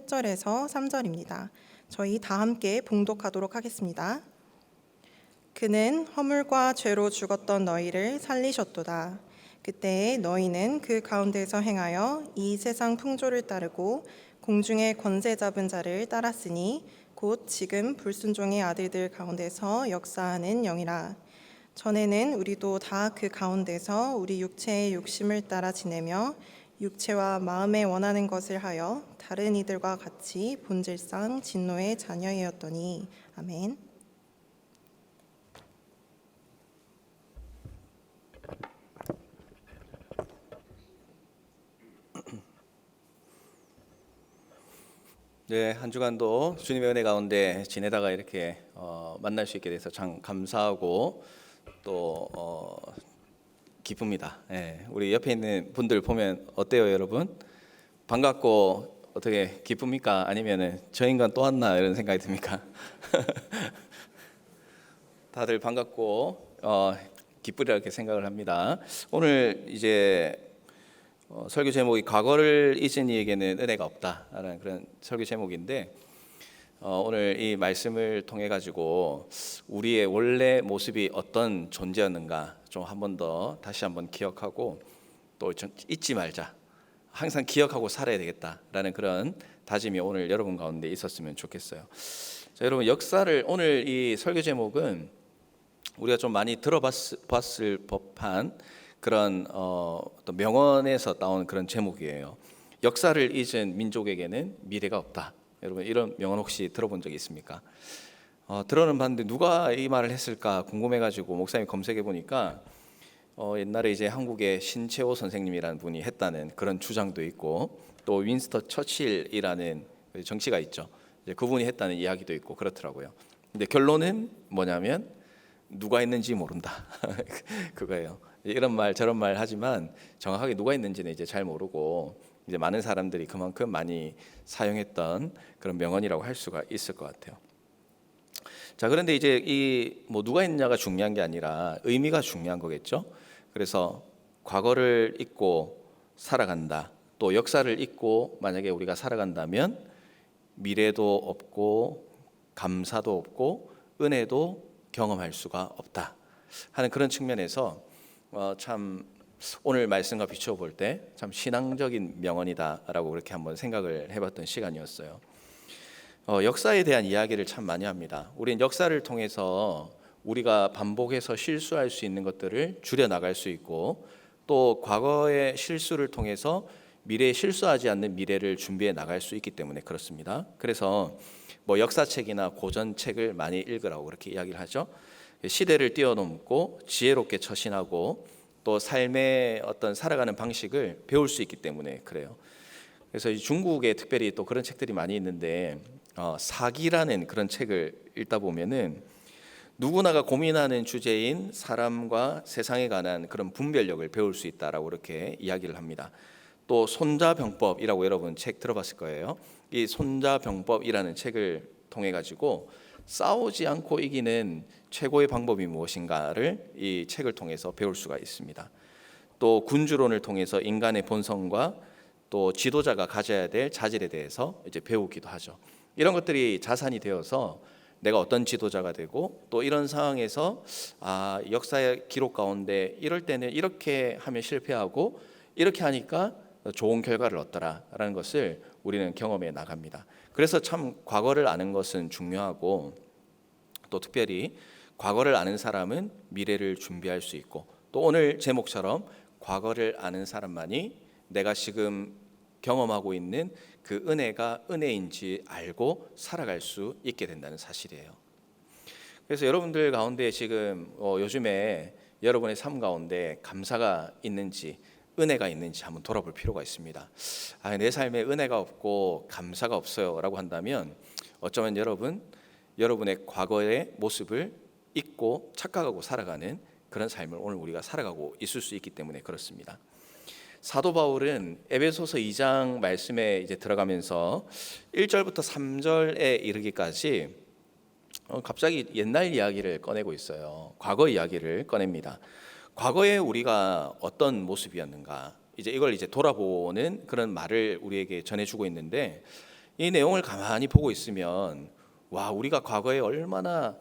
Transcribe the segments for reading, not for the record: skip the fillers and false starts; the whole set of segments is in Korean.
8절에서 3절입니다. 저희 다 함께 봉독하도록 하겠습니다. 그는 허물과 죄로 죽었던 너희를 살리셨도다. 그때에 너희는 그 가운데서 행하여 이 세상 풍조를 따르고 공중의 권세 잡은 자를 따랐으니 곧 지금 불순종의 아들들 가운데서 역사하는 영이라. 전에는 우리도 다 그 가운데서 우리 육체의 욕심을 따라 지내며 육체와 마음에 원하는 것을 하여 다른 이들과 같이 본질상 진노의 자녀이었더니. 아멘. 네, 한 주간도 주님의 은혜 가운데 지내다가 이렇게 만날 수 있게 돼서 참 감사하고 또 기쁩니다. 예, 우리 옆에 있는 분들 보면 어때요, 여러분? 반갑고 어떻게 기쁩니까? 아니면은 저 인간 또 왔나 이런 생각이 듭니까? 다들 반갑고 기쁘리라 이렇게 생각을 합니다. 오늘 이제 설교 제목이 과거를 잊은 이에게는 은혜가 없다라는 그런 설교 제목인데 오늘 이 말씀을 통해 가지고 우리의 원래 모습이 어떤 존재였는가 좀 한 번 더 다시 한번 기억하고 또 잊지 말자, 항상 기억하고 살아야 되겠다라는 그런 다짐이 오늘 여러분 가운데 있었으면 좋겠어요. 자, 여러분, 역사를 오늘 이 설교 제목은 우리가 좀 많이 들어봤을 법한 그런 어떤 명언에서 나온 그런 제목이에요. 역사를 잊은 민족에게는 미래가 없다. 여러분, 이런 명언 혹시 들어본 적 있습니까? 들어는 봤는데 누가 이 말을 했을까 궁금해가지고 목사님 검색해 보니까 옛날에 이제 한국의 신채호 선생님이라는 분이 했다는 그런 주장도 있고, 또 윈스턴 처칠이라는 정치가 있죠. 이제 그분이 했다는 이야기도 있고 그렇더라고요. 근데 결론은 뭐냐면 누가 했는지 모른다. 그거예요. 이런 말 저런 말 하지만 정확하게 누가 했는지는 이제 잘 모르고 이제 많은 사람들이 그만큼 많이 사용했던 그런 명언이라고 할 수가 있을 것 같아요. 자, 그런데 이제 이 뭐 누가 했냐가 중요한 게 아니라 의미가 중요한 거겠죠. 그래서 과거를 잊고 살아간다. 또 역사를 잊고 만약에 우리가 살아간다면 미래도 없고 감사도 없고 은혜도 경험할 수가 없다 하는 그런 측면에서 참 오늘 말씀과 비추어 볼 때 참 신앙적인 명언이다라고 그렇게 한번 생각을 해봤던 시간이었어요. 역사에 대한 이야기를 참 많이 합니다. 우리는 역사를 통해서 우리가 반복해서 실수할 수 있는 것들을 줄여 나갈 수 있고, 또 과거의 실수를 통해서 미래에 실수하지 않는 미래를 준비해 나갈 수 있기 때문에 그렇습니다. 그래서 뭐 역사책이나 고전책을 많이 읽으라고 그렇게 이야기를 하죠. 시대를 뛰어넘고 지혜롭게 처신하고 또 삶의 어떤 살아가는 방식을 배울 수 있기 때문에 그래요. 그래서 중국에 특별히 또 그런 책들이 많이 있는데 사기라는 그런 책을 읽다 보면은 누구나가 고민하는 주제인 사람과 세상에 관한 그런 분별력을 배울 수 있다라고 이렇게 이야기를 합니다. 또 손자병법이라고 여러분 책 들어봤을 거예요. 이 손자병법이라는 책을 통해 가지고 싸우지 않고 이기는 최고의 방법이 무엇인가를 이 책을 통해서 배울 수가 있습니다. 또 군주론을 통해서 인간의 본성과 또 지도자가 가져야 될 자질에 대해서 이제 배우기도 하죠. 이런 것들이 자산이 되어서 내가 어떤 지도자가 되고 또 이런 상황에서 역사의 기록 가운데 이럴 때는 이렇게 하면 실패하고 이렇게 하니까 좋은 결과를 얻더라라는 것을 우리는 경험해 나갑니다. 그래서 참 과거를 아는 것은 중요하고, 또 특별히 과거를 아는 사람은 미래를 준비할 수 있고, 또 오늘 제목처럼 과거를 아는 사람만이 내가 지금 경험하고 있는 그 은혜가 은혜인지 알고 살아갈 수 있게 된다는 사실이에요. 그래서 여러분들 가운데 지금 요즘에 여러분의 삶 가운데 감사가 있는지 은혜가 있는지 한번 돌아볼 필요가 있습니다. 내 삶에 은혜가 없고 감사가 없어요 라고 한다면 어쩌면 여러분의 과거의 모습을 잊고 착각하고 살아가는 그런 삶을 오늘 우리가 살아가고 있을 수 있기 때문에 그렇습니다. 사도 바울은 에베소서 2장 말씀에 이제 들어가면서 1절부터 3절에 이르기까지 갑자기 옛날 이야기를 꺼내고 있어요. 과거 이야기를 꺼냅니다. 과거에 우리가 어떤 모습이었는가, 이제 이걸 이제 돌아보는 그런 말을 우리에게 전해주고 있는데, 이 내용을 가만히 보고 있으면 와, 우리가 과거에 얼마나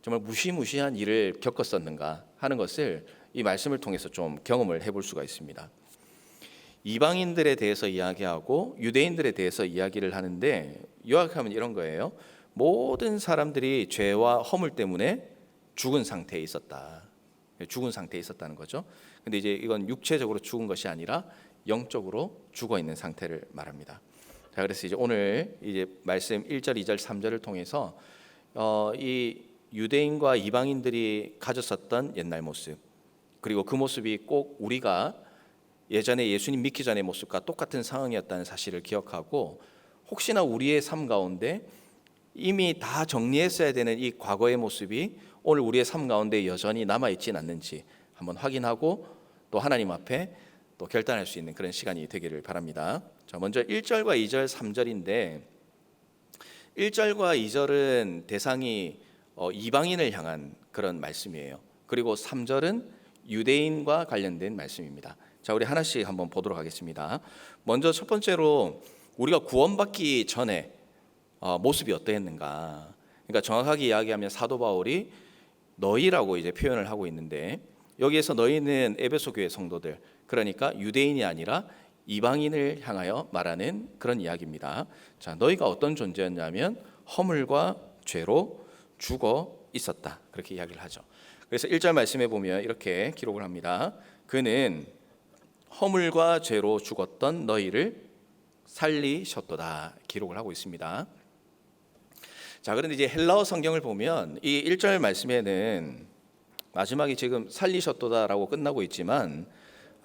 정말 무시무시한 일을 겪었었는가 하는 것을 이 말씀을 통해서 좀 경험을 해볼 수가 있습니다. 이방인들에 대해서 이야기하고 유대인들에 대해서 이야기를 하는데 요약하면 이런 거예요. 모든 사람들이 죄와 허물 때문에 죽은 상태에 있었다. 죽은 상태에 있었다는 거죠. 근데 이제 이건 육체적으로 죽은 것이 아니라 영적으로 죽어 있는 상태를 말합니다. 자, 그래서 이제 오늘 이제 말씀 1절, 2절, 3절을 통해서 이 유대인과 이방인들이 가졌었던 옛날 모습, 그리고 그 모습이 꼭 우리가 예전에 예수님 믿기 전의 모습과 똑같은 상황이었다는 사실을 기억하고, 혹시나 우리의 삶 가운데 이미 다 정리했어야 되는 이 과거의 모습이 오늘 우리의 삶 가운데 여전히 남아있지는 않는지 한번 확인하고 또 하나님 앞에 또 결단할 수 있는 그런 시간이 되기를 바랍니다. 자, 먼저 1절과 2절, 3절인데 1절과 2절은 대상이 이방인을 향한 그런 말씀이에요. 그리고 3절은 유대인과 관련된 말씀입니다. 자, 우리 하나씩 한번 보도록 하겠습니다. 먼저 첫 번째로 우리가 구원받기 전에 모습이 어떠했는가. 그러니까 정확하게 이야기하면 사도 바울이 너희라고 이제 표현을 하고 있는데, 여기에서 너희는 에베소 교회 성도들, 그러니까 유대인이 아니라 이방인을 향하여 말하는 그런 이야기입니다. 자, 너희가 어떤 존재였냐면 허물과 죄로 죽어 있었다, 그렇게 이야기를 하죠. 그래서 1절 말씀에 보면 이렇게 기록을 합니다. 그는 허물과 죄로 죽었던 너희를 살리셨도다, 기록을 하고 있습니다. 자, 그런데 이제 헬라어 성경을 보면 이 1절 말씀에는 마지막이 지금 살리셨도다라고 끝나고 있지만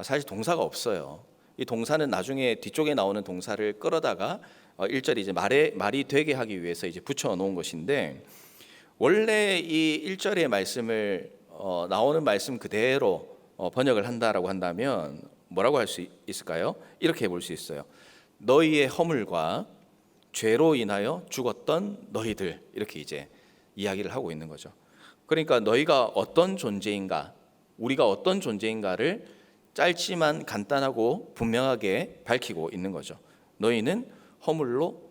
사실 동사가 없어요. 이 동사는 나중에 뒤쪽에 나오는 동사를 끌어다가 1절이 이제 말이 되게 하기 위해서 이제 붙여 놓은 것인데, 원래 이 1절의 말씀을 나오는 말씀 그대로 번역을 한다라고 한다면 뭐라고 할 수 있을까요? 이렇게 볼 수 있어요. 너희의 허물과 죄로 인하여 죽었던 너희들, 이렇게 이제 이야기를 하고 있는 거죠. 그러니까 너희가 어떤 존재인가, 우리가 어떤 존재인가를 짧지만 간단하고 분명하게 밝히고 있는 거죠. 너희는 허물로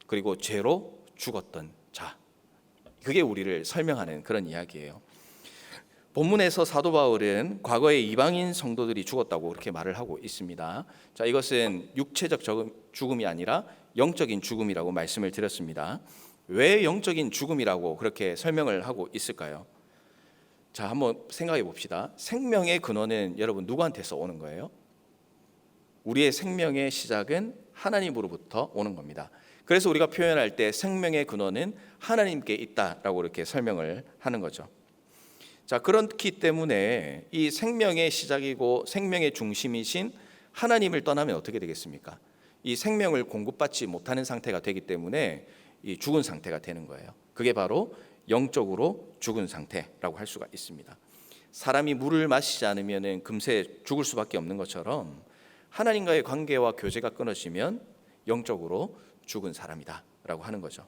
그리고 죄로 죽었던 자, 그게 우리를 설명하는 그런 이야기예요. 본문에서 사도 바울은 과거에 이방인 성도들이 죽었다고 그렇게 말을 하고 있습니다. 자, 이것은 육체적 죽음이 아니라 영적인 죽음이라고 말씀을 드렸습니다. 왜 영적인 죽음이라고 그렇게 설명을 하고 있을까요? 자, 한번 생각해 봅시다. 생명의 근원은 여러분 누구한테서 오는 거예요? 우리의 생명의 시작은 하나님으로부터 오는 겁니다. 그래서 우리가 표현할 때 생명의 근원은 하나님께 있다라고 이렇게 설명을 하는 거죠. 자, 그렇기 때문에 이 생명의 시작이고 생명의 중심이신 하나님을 떠나면 어떻게 되겠습니까? 이 생명을 공급받지 못하는 상태가 되기 때문에 이 죽은 상태가 되는 거예요. 그게 바로 영적으로 죽은 상태라고 할 수가 있습니다. 사람이 물을 마시지 않으면 금세 죽을 수밖에 없는 것처럼 하나님과의 관계와 교제가 끊어지면 영적으로 죽은 사람이다라고 하는 거죠.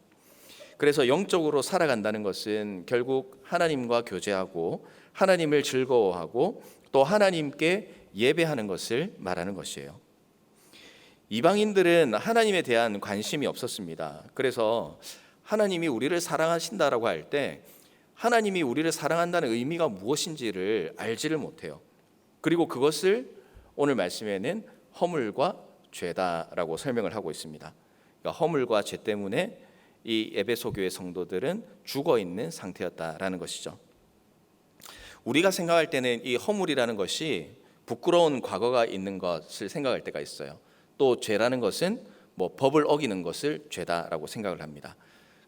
그래서 영적으로 살아간다는 것은 결국 하나님과 교제하고 하나님을 즐거워하고 또 하나님께 예배하는 것을 말하는 것이에요. 이방인들은 하나님에 대한 관심이 없었습니다. 그래서 하나님이 우리를 사랑하신다라고 할 때 하나님이 우리를 사랑한다는 의미가 무엇인지를 알지를 못해요. 그리고 그것을 오늘 말씀에는 허물과 죄다라고 설명을 하고 있습니다. 그러니까 허물과 죄 때문에 이 에베소 교회 성도들은 죽어 있는 상태였다라는 것이죠. 우리가 생각할 때는 이 허물이라는 것이 부끄러운 과거가 있는 것을 생각할 때가 있어요. 또 죄라는 것은 법을 어기는 것을 죄다라고 생각을 합니다.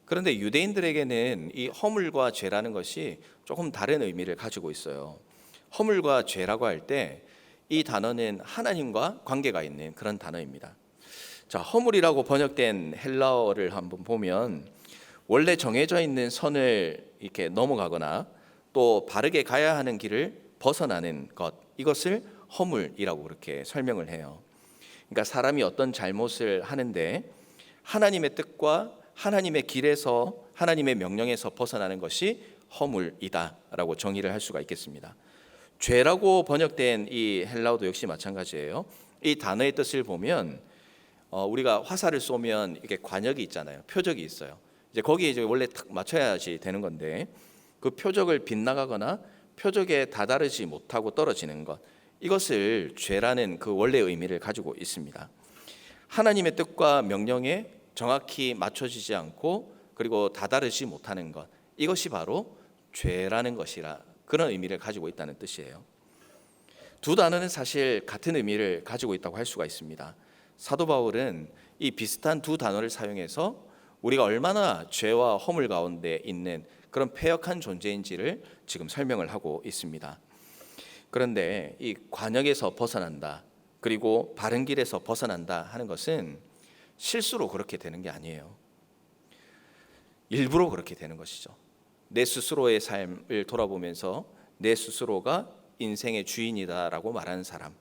그런데 유대인들에게는 이 허물과 죄라는 것이 조금 다른 의미를 가지고 있어요. 허물과 죄라고 할 때 이 단어는 하나님과 관계가 있는 그런 단어입니다. 자, 허물이라고 번역된 헬라어를 한번 보면 원래 정해져 있는 선을 이렇게 넘어가거나 또 바르게 가야 하는 길을 벗어나는 것, 이것을 허물이라고 그렇게 설명을 해요. 그러니까 사람이 어떤 잘못을 하는데 하나님의 뜻과 하나님의 길에서 하나님의 명령에서 벗어나는 것이 허물이다라고 정의를 할 수가 있겠습니다. 죄라고 번역된 이 헬라어도 역시 마찬가지예요. 이 단어의 뜻을 보면 우리가 화살을 쏘면 이렇게 관역이 있잖아요. 표적이 있어요. 이제 거기에 이제 원래 탁 맞춰야지 되는 건데 그 표적을 빗나가거나 표적에 다다르지 못하고 떨어지는 것, 이것을 죄라는 그 원래 의미를 가지고 있습니다. 하나님의 뜻과 명령에 정확히 맞춰지지 않고 그리고 다다르지 못하는 것, 이것이 바로 죄라는 것이라 그런 의미를 가지고 있다는 뜻이에요. 두 단어는 사실 같은 의미를 가지고 있다고 할 수가 있습니다. 사도 바울은 이 비슷한 두 단어를 사용해서 우리가 얼마나 죄와 허물 가운데 있는 그런 패역한 존재인지를 지금 설명을 하고 있습니다. 그런데 이 관역에서 벗어난다, 그리고 바른 길에서 벗어난다 하는 것은 실수로 그렇게 되는 게 아니에요. 일부러 그렇게 되는 것이죠. 내 스스로의 삶을 돌아보면서 내 스스로가 인생의 주인이다라고 말하는 사람,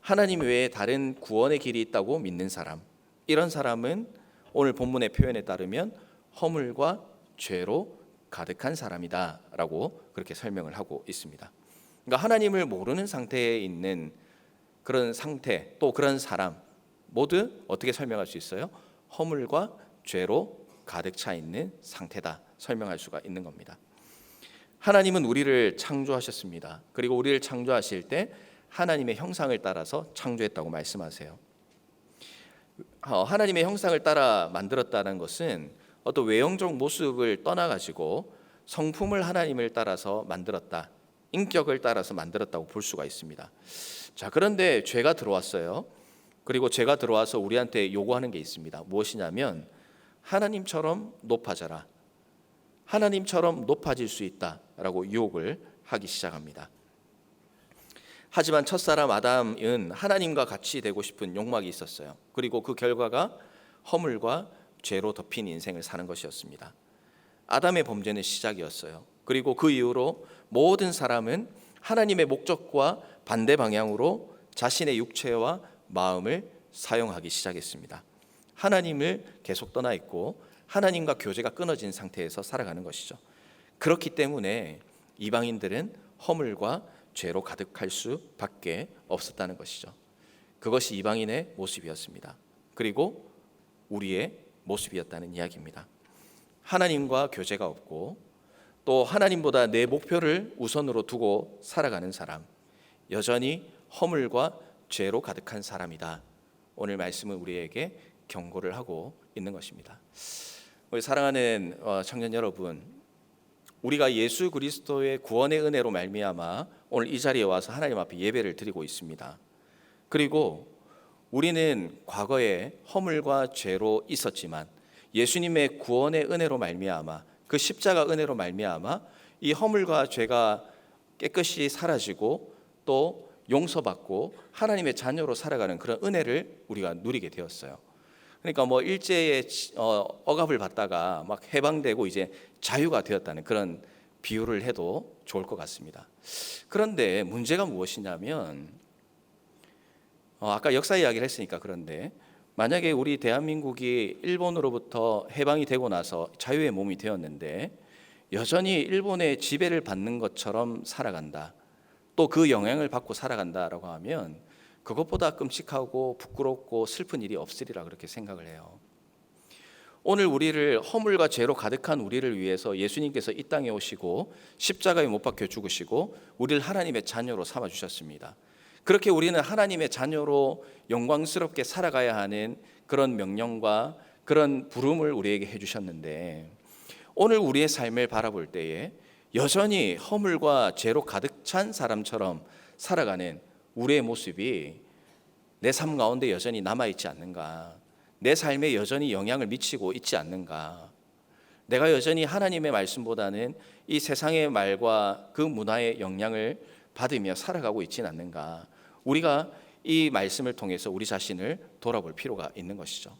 하나님 외에 다른 구원의 길이 있다고 믿는 사람, 이런 사람은 오늘 본문의 표현에 따르면 허물과 죄로 가득한 사람이다라고 그렇게 설명을 하고 있습니다. 그러니까 하나님을 모르는 상태에 있는 그런 상태, 또 그런 사람 모두 어떻게 설명할 수 있어요? 허물과 죄로 가득 차 있는 상태다 설명할 수가 있는 겁니다. 하나님은 우리를 창조하셨습니다. 그리고 우리를 창조하실 때 하나님의 형상을 따라서 창조했다고 말씀하세요. 하나님의 형상을 따라 만들었다는 것은 어떤 외형적 모습을 떠나가지고 성품을 하나님을 따라서 만들었다, 인격을 따라서 만들었다고 볼 수가 있습니다. 자, 그런데 죄가 들어왔어요. 그리고 죄가 들어와서 우리한테 요구하는 게 있습니다. 무엇이냐면 하나님처럼 높아져라, 하나님처럼 높아질 수 있다라고 유혹을 하기 시작합니다. 하지만 첫사람 아담은 하나님과 같이 되고 싶은 욕망이 있었어요. 그리고 그 결과가 허물과 죄로 덮인 인생을 사는 것이었습니다. 아담의 범죄는 시작이었어요. 그리고 그 이후로 모든 사람은 하나님의 목적과 반대 방향으로 자신의 육체와 마음을 사용하기 시작했습니다. 하나님을 계속 떠나 있고 하나님과 교제가 끊어진 상태에서 살아가는 것이죠. 그렇기 때문에 이방인들은 허물과 죄로 가득할 수밖에 없었다는 것이죠. 그것이 이방인의 모습이었습니다. 그리고 우리의 모습이었다는 이야기입니다. 하나님과 교제가 없고 또 하나님보다 내 목표를 우선으로 두고 살아가는 사람, 여전히 허물과 죄로 가득한 사람이다. 오늘 말씀은 우리에게 경고를 하고 있는 것입니다. 우리 사랑하는 청년 여러분, 우리가 예수 그리스도의 구원의 은혜로 말미암아 오늘 이 자리에 와서 하나님 앞에 예배를 드리고 있습니다. 그리고 우리는 과거에 허물과 죄로 있었지만 예수님의 구원의 은혜로 말미암아, 그 십자가 은혜로 말미암아 이 허물과 죄가 깨끗이 사라지고 또 용서받고 하나님의 자녀로 살아가는 그런 은혜를 우리가 누리게 되었어요. 그러니까 뭐 일제의 억압을 받다가 막 해방되고 이제 자유가 되었다는 그런 비유를 해도 좋을 것 같습니다. 그런데 문제가 무엇이냐면 아까 역사 이야기를 했으니까 그런데 만약에 우리 대한민국이 일본으로부터 해방이 되고 나서 자유의 몸이 되었는데 여전히 일본의 지배를 받는 것처럼 살아간다, 또 그 영향을 받고 살아간다라고 하면 그것보다 끔찍하고 부끄럽고 슬픈 일이 없으리라 그렇게 생각을 해요. 오늘 우리를 허물과 죄로 가득한 우리를 위해서 예수님께서 이 땅에 오시고 십자가에 못 박혀 죽으시고 우리를 하나님의 자녀로 삼아 주셨습니다. 그렇게 우리는 하나님의 자녀로 영광스럽게 살아가야 하는 그런 명령과 그런 부름을 우리에게 해주셨는데 오늘 우리의 삶을 바라볼 때에 여전히 허물과 죄로 가득 찬 사람처럼 살아가는 우리의 모습이 내 삶 가운데 여전히 남아있지 않는가, 내 삶에 여전히 영향을 미치고 있지 않는가, 내가 여전히 하나님의 말씀보다는 이 세상의 말과 그 문화의 영향을 받으며 살아가고 있지는 않는가, 우리가 이 말씀을 통해서 우리 자신을 돌아볼 필요가 있는 것이죠.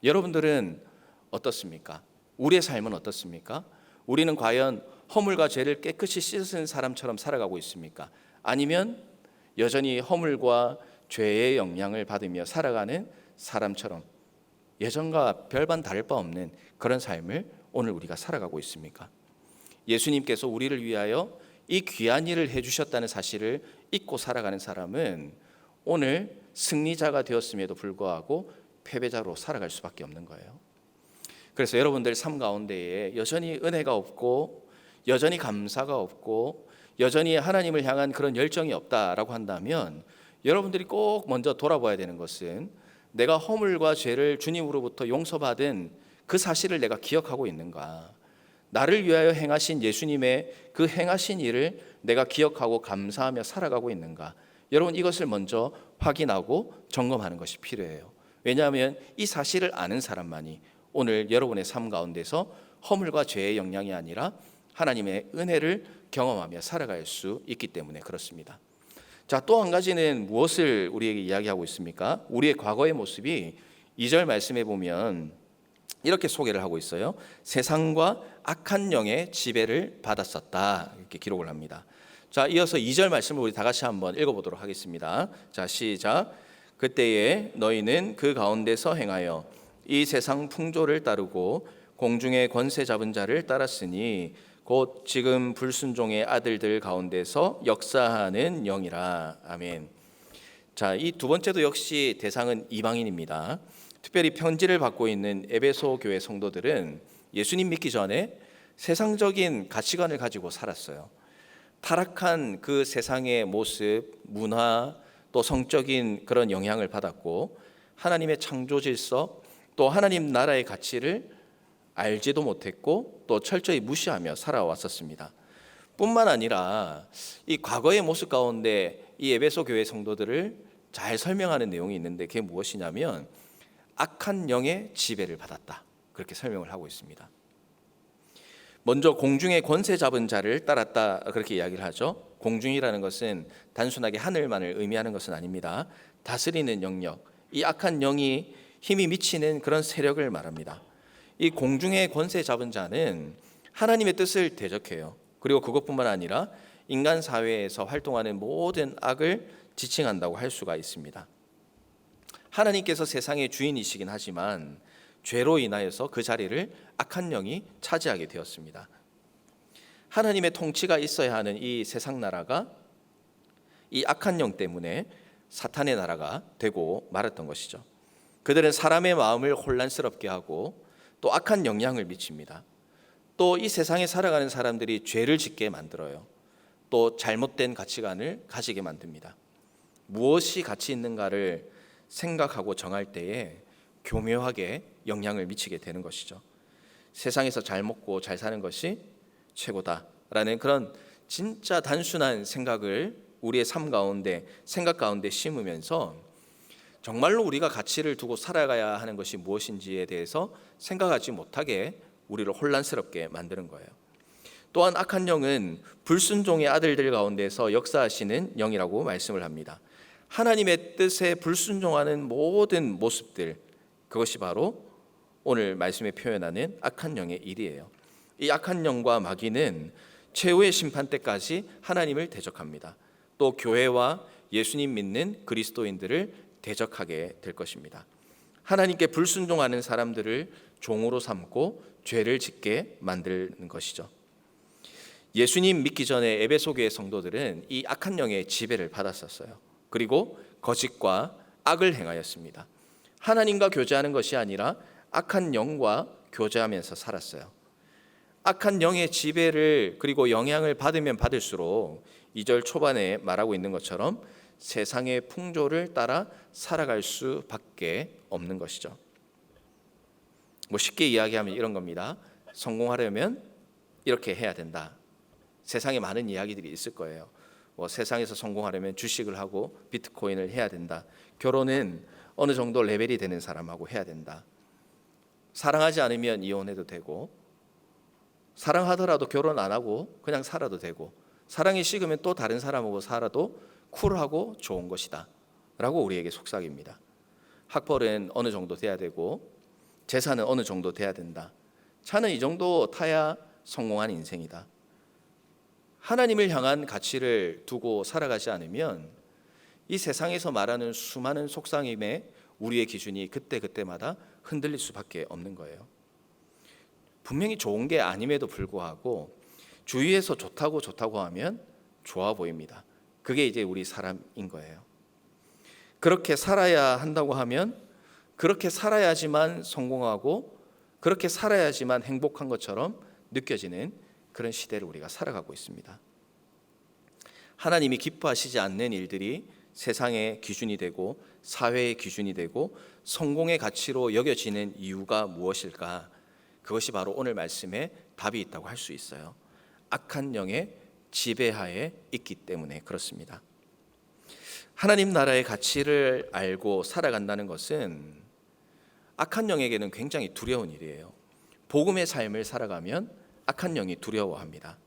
여러분들은 어떻습니까? 우리의 삶은 어떻습니까? 우리는 과연 허물과 죄를 깨끗이 씻은 사람처럼 살아가고 있습니까? 아니면 여전히 허물과 죄의 영향을 받으며 살아가는 사람처럼 예전과 별반 다를 바 없는 그런 삶을 오늘 우리가 살아가고 있습니까? 예수님께서 우리를 위하여 이 귀한 일을 해주셨다는 사실을 잊고 살아가는 사람은 오늘 승리자가 되었음에도 불구하고 패배자로 살아갈 수밖에 없는 거예요. 그래서 여러분들 삶 가운데에 여전히 은혜가 없고 여전히 감사가 없고 여전히 하나님을 향한 그런 열정이 없다라고 한다면 여러분들이 꼭 먼저 돌아봐야 되는 것은 내가 허물과 죄를 주님으로부터 용서받은 그 사실을 내가 기억하고 있는가? 나를 위하여 행하신 예수님의 그 행하신 일을 내가 기억하고 감사하며 살아가고 있는가? 여러분, 이것을 먼저 확인하고 점검하는 것이 필요해요. 왜냐하면 이 사실을 아는 사람만이 오늘 여러분의 삶 가운데서 허물과 죄의 영향이 아니라 하나님의 은혜를 경험하며 살아갈 수 있기 때문에 그렇습니다. 자, 또 한 가지는 무엇을 우리에게 이야기하고 있습니까? 우리의 과거의 모습이 2절 말씀에 보면 이렇게 소개를 하고 있어요. 세상과 악한 영의 지배를 받았었다, 이렇게 기록을 합니다. 자, 이어서 2절 말씀을 우리 다 같이 한번 읽어보도록 하겠습니다. 자, 시작. 그때에 너희는 그 가운데서 행하여 이 세상 풍조를 따르고 공중의 권세 잡은 자를 따랐으니 곧 지금 불순종의 아들들 가운데서 역사하는 영이라. 아멘. 자, 이 두 번째도 역시 대상은 이방인입니다. 특별히 편지를 받고 있는 에베소 교회 성도들은 예수님 믿기 전에 세상적인 가치관을 가지고 살았어요. 타락한 그 세상의 모습, 문화, 또 성적인 그런 영향을 받았고 하나님의 창조 질서, 또 하나님 나라의 가치를 알지도 못했고 또 철저히 무시하며 살아왔었습니다. 뿐만 아니라 이 과거의 모습 가운데 이 에베소 교회 성도들을 잘 설명하는 내용이 있는데 그게 무엇이냐면 악한 영의 지배를 받았다, 그렇게 설명을 하고 있습니다. 먼저 공중의 권세 잡은 자를 따랐다, 그렇게 이야기를 하죠. 공중이라는 것은 단순하게 하늘만을 의미하는 것은 아닙니다. 다스리는 영역, 이 악한 영이 힘이 미치는 그런 세력을 말합니다. 이 공중의 권세 잡은 자는 하나님의 뜻을 대적해요. 그리고 그것뿐만 아니라 인간 사회에서 활동하는 모든 악을 지칭한다고 할 수가 있습니다. 하나님께서 세상의 주인이시긴 하지만 죄로 인하여서 그 자리를 악한 영이 차지하게 되었습니다. 하나님의 통치가 있어야 하는 이 세상 나라가 이 악한 영 때문에 사탄의 나라가 되고 말았던 것이죠. 그들은 사람의 마음을 혼란스럽게 하고 또 악한 영향을 미칩니다. 또 이 세상에 살아가는 사람들이 죄를 짓게 만들어요. 또 잘못된 가치관을 가지게 만듭니다. 무엇이 가치 있는가를 생각하고 정할 때에 교묘하게 영향을 미치게 되는 것이죠. 세상에서 잘 먹고 잘 사는 것이 최고다라는 그런 진짜 단순한 생각을 우리의 삶 가운데, 생각 가운데 심으면서 정말로 우리가 가치를 두고 살아가야 하는 것이 무엇인지에 대해서 생각하지 못하게 우리를 혼란스럽게 만드는 거예요. 또한 악한 영은 불순종의 아들들 가운데서 역사하시는 영이라고 말씀을 합니다. 하나님의 뜻에 불순종하는 모든 모습들, 그것이 바로 오늘 말씀에 표현하는 악한 영의 일이에요. 이 악한 영과 마귀는 최후의 심판 때까지 하나님을 대적합니다. 또 교회와 예수님 믿는 그리스도인들을 대적하게 될 것입니다. 하나님께 불순종하는 사람들을 종으로 삼고 죄를 짓게 만드는 것이죠. 예수님 믿기 전에 에베소 교회 성도들은 이 악한 영의 지배를 받았었어요. 그리고 거짓과 악을 행하였습니다. 하나님과 교제하는 것이 아니라 악한 영과 교제하면서 살았어요. 악한 영의 지배를 그리고 영향을 받으면 받을수록 2절 초반에 말하고 있는 것처럼 세상의 풍조를 따라 살아갈 수밖에 없는 것이죠. 쉽게 이야기하면 이런 겁니다. 성공하려면 이렇게 해야 된다. 세상에 많은 이야기들이 있을 거예요. 세상에서 성공하려면 주식을 하고 비트코인을 해야 된다. 결혼은 어느 정도 레벨이 되는 사람하고 해야 된다. 사랑하지 않으면 이혼해도 되고, 사랑하더라도 결혼 안 하고 그냥 살아도 되고, 사랑이 식으면 또 다른 사람하고 살아도 쿨하고 좋은 것이다 라고 우리에게 속삭입니다. 학벌은 어느 정도 돼야 되고 재산은 어느 정도 돼야 된다. 차는 이 정도 타야 성공한 인생이다. 하나님을 향한 가치를 두고 살아가지 않으면 이 세상에서 말하는 수많은 속삭임에 우리의 기준이 그때그때마다 흔들릴 수밖에 없는 거예요. 분명히 좋은 게 아님에도 불구하고 주위에서 좋다고 하면 좋아 보입니다. 그게 이제 우리 사람인 거예요. 그렇게 살아야 한다고 하면 그렇게 살아야지만 성공하고 그렇게 살아야지만 행복한 것처럼 느껴지는 그런 시대를 우리가 살아가고 있습니다. 하나님이 기뻐하시지 않는 일들이 세상의 기준이 되고 사회의 기준이 되고 성공의 가치로 여겨지는 이유가 무엇일까? 그것이 바로 오늘 말씀에 답이 있다고 할 수 있어요. 악한 영의 지배하에 있기 때문에 그렇습니다. 하나님 나라의 가치를 알고 살아간다는 것은 악한 영에게는 굉장히 두려운 일이에요. 복음의 삶을 살아가면 악한 영이 두려워합니다.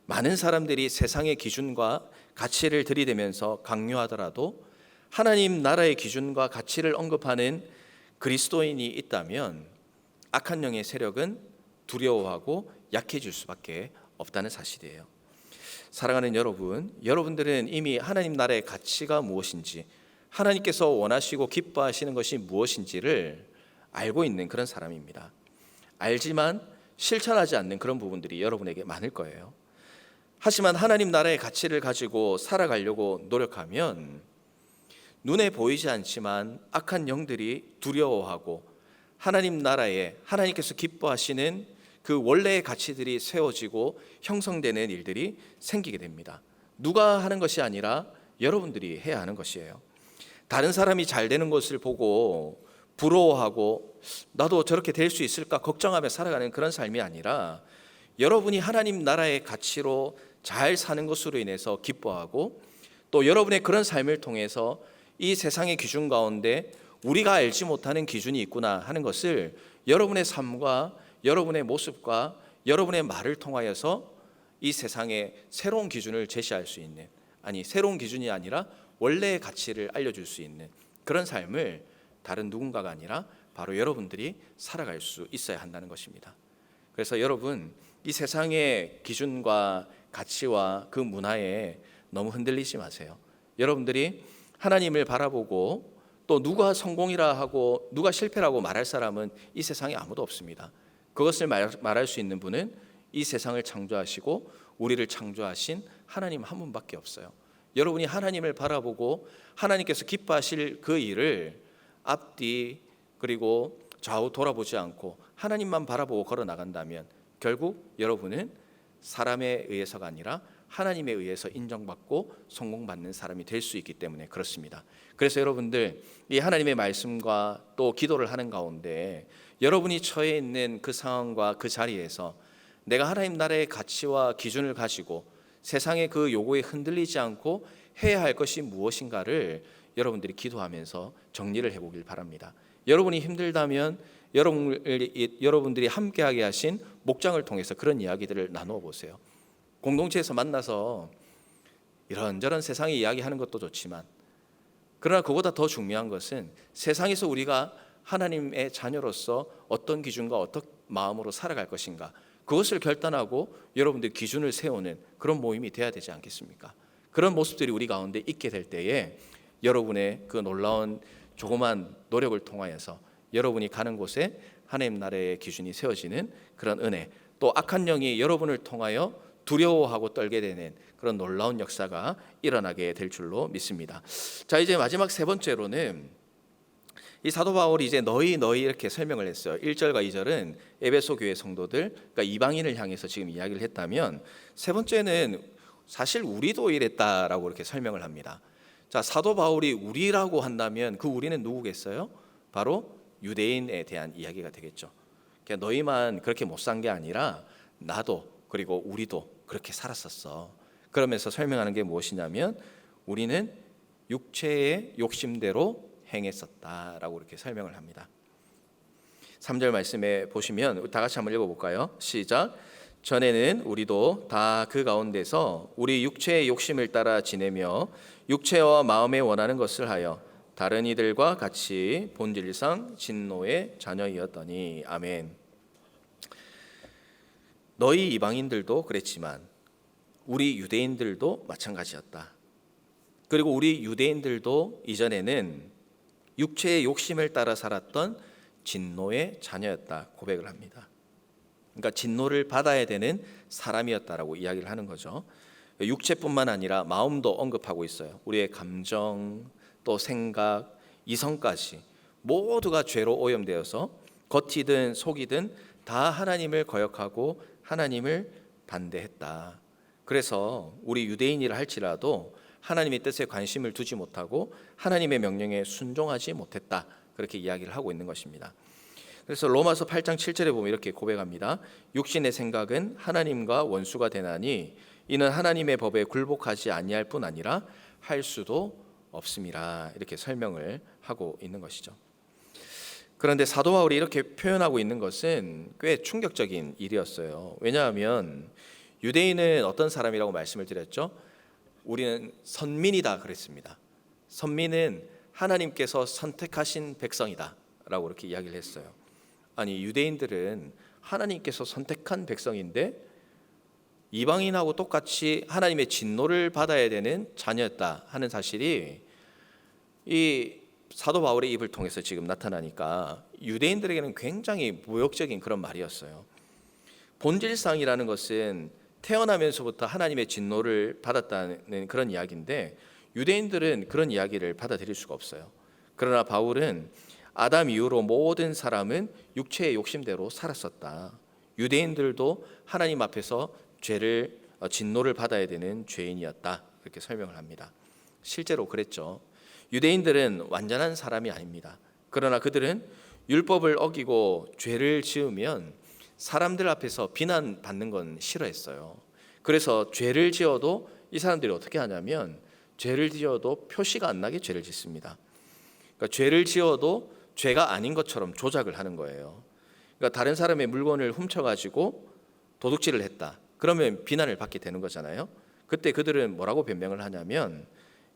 많은 사람들이 세상의 기준과 가치를 들이대면서 강요하더라도 하나님 나라의 기준과 가치를 언급하는 그리스도인이 있다면 악한 영의 세력은 두려워하고 약해질 수밖에 없다는 사실이에요. 사랑하는 여러분, 여러분들은 이미 하나님 나라의 가치가 무엇인지, 하나님께서 원하시고 기뻐하시는 것이 무엇인지를 알고 있는 그런 사람입니다. 알지만 실천하지 않는 그런 부분들이 여러분에게 많을 거예요. 하지만 하나님 나라의 가치를 가지고 살아가려고 노력하면 눈에 보이지 않지만 악한 영들이 두려워하고 하나님 나라에 하나님께서 기뻐하시는 그 원래의 가치들이 세워지고 형성되는 일들이 생기게 됩니다. 누가 하는 것이 아니라 여러분들이 해야 하는 것이에요. 다른 사람이 잘 되는 것을 보고 부러워하고 나도 저렇게 될 수 있을까 걱정하며 살아가는 그런 삶이 아니라 여러분이 하나님 나라의 가치로 잘 사는 것으로 인해서 기뻐하고 또 여러분의 그런 삶을 통해서 이 세상의 기준 가운데 우리가 알지 못하는 기준이 있구나 하는 것을 여러분의 삶과 여러분의 모습과 여러분의 말을 통하여서 이 세상에 새로운 기준을 제시할 수 있는, 아니 새로운 기준이 아니라 원래의 가치를 알려줄 수 있는 그런 삶을 다른 누군가가 아니라 바로 여러분들이 살아갈 수 있어야 한다는 것입니다. 그래서 여러분, 이 세상의 기준과 가치와 그 문화에 너무 흔들리지 마세요. 여러분들이 하나님을 바라보고 또 누가 성공이라 하고 누가 실패라고 말할 사람은 이 세상에 아무도 없습니다. 그것을 말할 수 있는 분은 이 세상을 창조하시고 우리를 창조하신 하나님 한 분밖에 없어요. 여러분이 하나님을 바라보고 하나님께서 기뻐하실 그 일을 앞뒤 그리고 좌우 돌아보지 않고 하나님만 바라보고 걸어 나간다면 결국 여러분은 사람에 의해서가 아니라 하나님에 의해서 인정받고 성공받는 사람이 될 수 있기 때문에 그렇습니다. 그래서 여러분들 이 하나님의 말씀과 또 기도를 하는 가운데 여러분이 처해 있는 그 상황과 그 자리에서 내가 하나님 나라의 가치와 기준을 가지고 세상의 그 요구에 흔들리지 않고 해야 할 것이 무엇인가를 여러분들이 기도하면서 정리를 해보길 바랍니다. 여러분이 힘들다면 여러분들이 함께하게 하신 목장을 통해서 그런 이야기들을 나누어 보세요. 공동체에서 만나서 이런저런 세상의 이야기하는 것도 좋지만 그러나 그보다 더 중요한 것은 세상에서 우리가 하나님의 자녀로서 어떤 기준과 어떤 마음으로 살아갈 것인가 그것을 결단하고 여러분들 기준을 세우는 그런 모임이 돼야 되지 않겠습니까? 그런 모습들이 우리 가운데 있게 될 때에 여러분의 그 놀라운 조그만 노력을 통하여서 여러분이 가는 곳에 하나님 나라의 기준이 세워지는 그런 은혜, 또 악한 영이 여러분을 통하여 두려워하고 떨게 되는 그런 놀라운 역사가 일어나게 될 줄로 믿습니다. 자, 이제 마지막 세 번째로는 이 사도 바울이 이제 너희 이렇게 설명을 했어요. 1절과 2절은 에베소 교회 성도들, 그러니까 이방인을 향해서 지금 이야기를 했다면 세 번째는 사실 우리도 이랬다라고 이렇게 설명을 합니다. 자, 사도 바울이 우리라고 한다면 그 우리는 누구겠어요? 바로 유대인에 대한 이야기가 되겠죠. 그러니까 너희만 그렇게 못 산 게 아니라 나도 그리고 우리도 그렇게 살았었어. 그러면서 설명하는 게 무엇이냐면 우리는 육체의 욕심대로 행했었다라고 이렇게 설명을 합니다. 3절 말씀에 보시면 다 같이 한번 읽어볼까요? 시작. 전에는 우리도 다 그 가운데서 우리 육체의 욕심을 따라 지내며 육체와 마음에 원하는 것을 하여 다른 이들과 같이 본질상 진노의 자녀이었더니. 아멘. 너희 이방인들도 그랬지만 우리 유대인들도 마찬가지였다. 그리고 우리 유대인들도 이전에는 육체의 욕심을 따라 살았던 진노의 자녀였다 고백을 합니다. 그러니까 진노를 받아야 되는 사람이었다라고 이야기를 하는 거죠. 육체뿐만 아니라 마음도 언급하고 있어요. 우리의 감정, 또 생각, 이성까지 모두가 죄로 오염되어서 겉이든 속이든 다 하나님을 거역하고 하나님을 반대했다. 그래서 우리 유대인이라 할지라도 하나님의 뜻에 관심을 두지 못하고 하나님의 명령에 순종하지 못했다. 그렇게 이야기를 하고 있는 것입니다. 그래서 로마서 8장 7절에 보면 이렇게 고백합니다. 육신의 생각은 하나님과 원수가 되나니 이는 하나님의 법에 굴복하지 아니할 뿐 아니라 할 수도 없음이라. 이렇게 설명을 하고 있는 것이죠. 그런데 사도 바울이 이렇게 표현하고 있는 것은 꽤 충격적인 일이었어요. 왜냐하면 유대인은 어떤 사람이라고 말씀을 드렸죠? 우리는 선민이다 그랬습니다. 선민은 하나님께서 선택하신 백성이다 라고 이렇게 이야기를 했어요. 아니, 유대인들은 하나님께서 선택한 백성인데 이방인하고 똑같이 하나님의 진노를 받아야 되는 자녀였다 하는 사실이 이 사도 바울의 입을 통해서 지금 나타나니까 유대인들에게는 굉장히 모욕적인 그런 말이었어요. 본질상이라는 것은 태어나면서부터 하나님의 진노를 받았다는 그런 이야기인데 유대인들은 그런 이야기를 받아들일 수가 없어요. 그러나 바울은 아담 이후로 모든 사람은 육체의 욕심대로 살았었다. 유대인들도 하나님 앞에서 진노를 받아야 되는 죄인이었다. 이렇게 설명을 합니다. 실제로 그랬죠. 유대인들은 완전한 사람이 아닙니다. 그러나 그들은 율법을 어기고 죄를 지으면 사람들 앞에서 비난받는 건 싫어했어요. 그래서 죄를 지어도 이 사람들이 어떻게 하냐면 죄를 지어도 표시가 안 나게 죄를 짓습니다. 그러니까 죄를 지어도 죄가 아닌 것처럼 조작을 하는 거예요. 그러니까 다른 사람의 물건을 훔쳐가지고 도둑질을 했다. 그러면 비난을 받게 되는 거잖아요. 그때 그들은 뭐라고 변명을 하냐면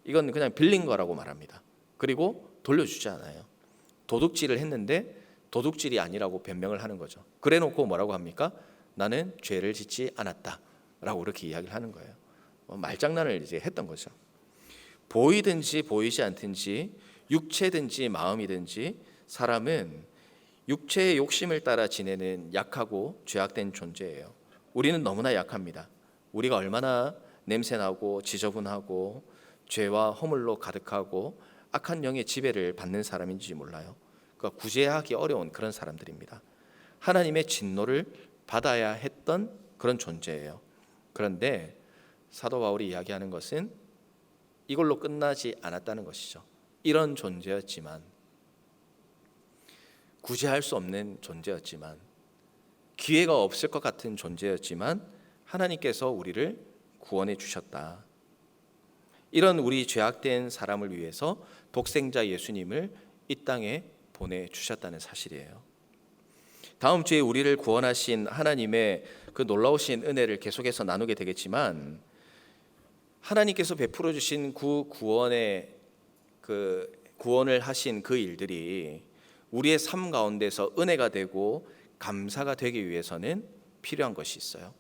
이건 그냥 빌린 거라고 말합니다. 그리고 돌려주지 않아요. 도둑질을 했는데 도둑질이 아니라고 변명을 하는 거죠. 그래놓고 뭐라고 합니까? 나는 죄를 짓지 않았다라고 이렇게 이야기를 하는 거예요. 말장난을 이제 했던 거죠. 보이든지 보이지 않든지 육체든지 마음이든지 사람은 육체의 욕심을 따라 지내는 약하고 죄악된 존재예요. 우리는 너무나 약합니다. 우리가 얼마나 냄새나고 지저분하고 죄와 허물로 가득하고 악한 영의 지배를 받는 사람인지 몰라요. 그러니까 구제하기 어려운 그런 사람들입니다. 하나님의 진노를 받아야 했던 그런 존재예요. 그런데 사도 바울이 이야기하는 것은 이걸로 끝나지 않았다는 것이죠. 이런 존재였지만, 구제할 수 없는 존재였지만, 기회가 없을 것 같은 존재였지만 하나님께서 우리를 구원해 주셨다. 이런 우리 죄악된 사람을 위해서 독생자 예수님을 이 땅에 보내주셨다는 사실이에요. 다음 주에 우리를 구원하신 하나님의 그 놀라우신 은혜를 계속해서 나누게 되겠지만, 하나님께서 베풀어 주신 구원을 하신 그 일들이 우리의 삶 가운데서 은혜가 되고 감사가 되기 위해서는 필요한 것이 있어요.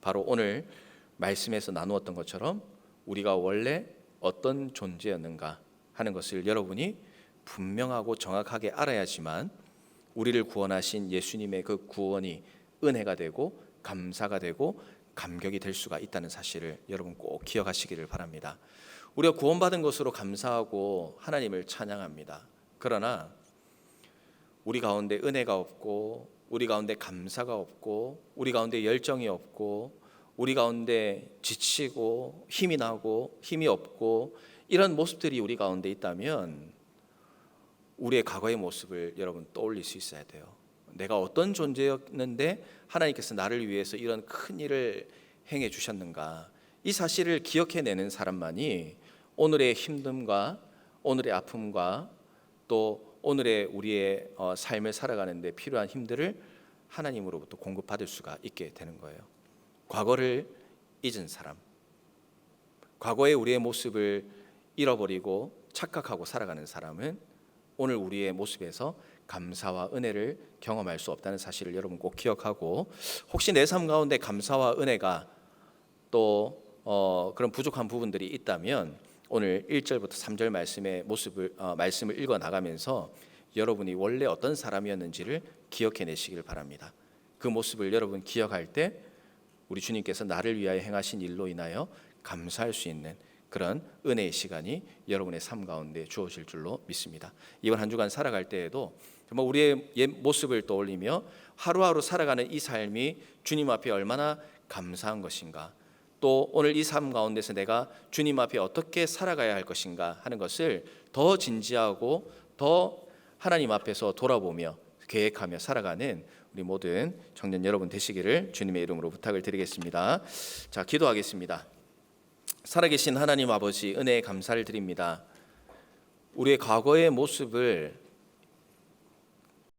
바로 오늘 말씀에서 나누었던 것처럼 우리가 원래 어떤 존재였는가 하는 것을 여러분이 분명하고 정확하게 알아야지만 우리를 구원하신 예수님의 그 구원이 은혜가 되고 감사가 되고 감격이 될 수가 있다는 사실을 여러분 꼭 기억하시기를 바랍니다. 우리가 구원받은 것으로 감사하고 하나님을 찬양합니다. 그러나 우리 가운데 은혜가 없고 우리 가운데 감사가 없고 우리 가운데 열정이 없고 우리 가운데 지치고 힘이 나고 힘이 없고 이런 모습들이 우리 가운데 있다면 우리의 과거의 모습을 여러분 떠올릴 수 있어야 돼요. 내가 어떤 존재였는데 하나님께서 나를 위해서 이런 큰 일을 행해 주셨는가. 이 사실을 기억해내는 사람만이 오늘의 힘듦과 오늘의 아픔과 또 오늘의 우리의 삶을 살아가는 데 필요한 힘들을 하나님으로부터 공급받을 수가 있게 되는 거예요. 과거를 잊은 사람, 과거의 우리의 모습을 잃어버리고 착각하고 살아가는 사람은 오늘 우리의 모습에서 감사와 은혜를 경험할 수 없다는 사실을 여러분 꼭 기억하고, 혹시 내 삶 가운데 감사와 은혜가 또 그런 부족한 부분들이 있다면 오늘 1절부터 3절 말씀을 읽어 나가면서 여러분이 원래 어떤 사람이었는지를 기억해 내시길 바랍니다. 그 모습을 여러분 기억할 때 우리 주님께서 나를 위하여 행하신 일로 인하여 감사할 수 있는 그런 은혜의 시간이 여러분의 삶 가운데 주어질 줄로 믿습니다. 이번 한 주간 살아갈 때에도 정말 우리의 옛 모습을 떠올리며 하루하루 살아가는 이 삶이 주님 앞에 얼마나 감사한 것인가, 또 오늘 이 삶 가운데서 내가 주님 앞에 어떻게 살아가야 할 것인가 하는 것을 더 진지하고 더 하나님 앞에서 돌아보며 계획하며 살아가는 우리 모든 청년 여러분 되시기를 주님의 이름으로 부탁을 드리겠습니다. 자, 기도하겠습니다. 살아계신 하나님 아버지, 은혜에 감사를 드립니다. 우리의 과거의 모습을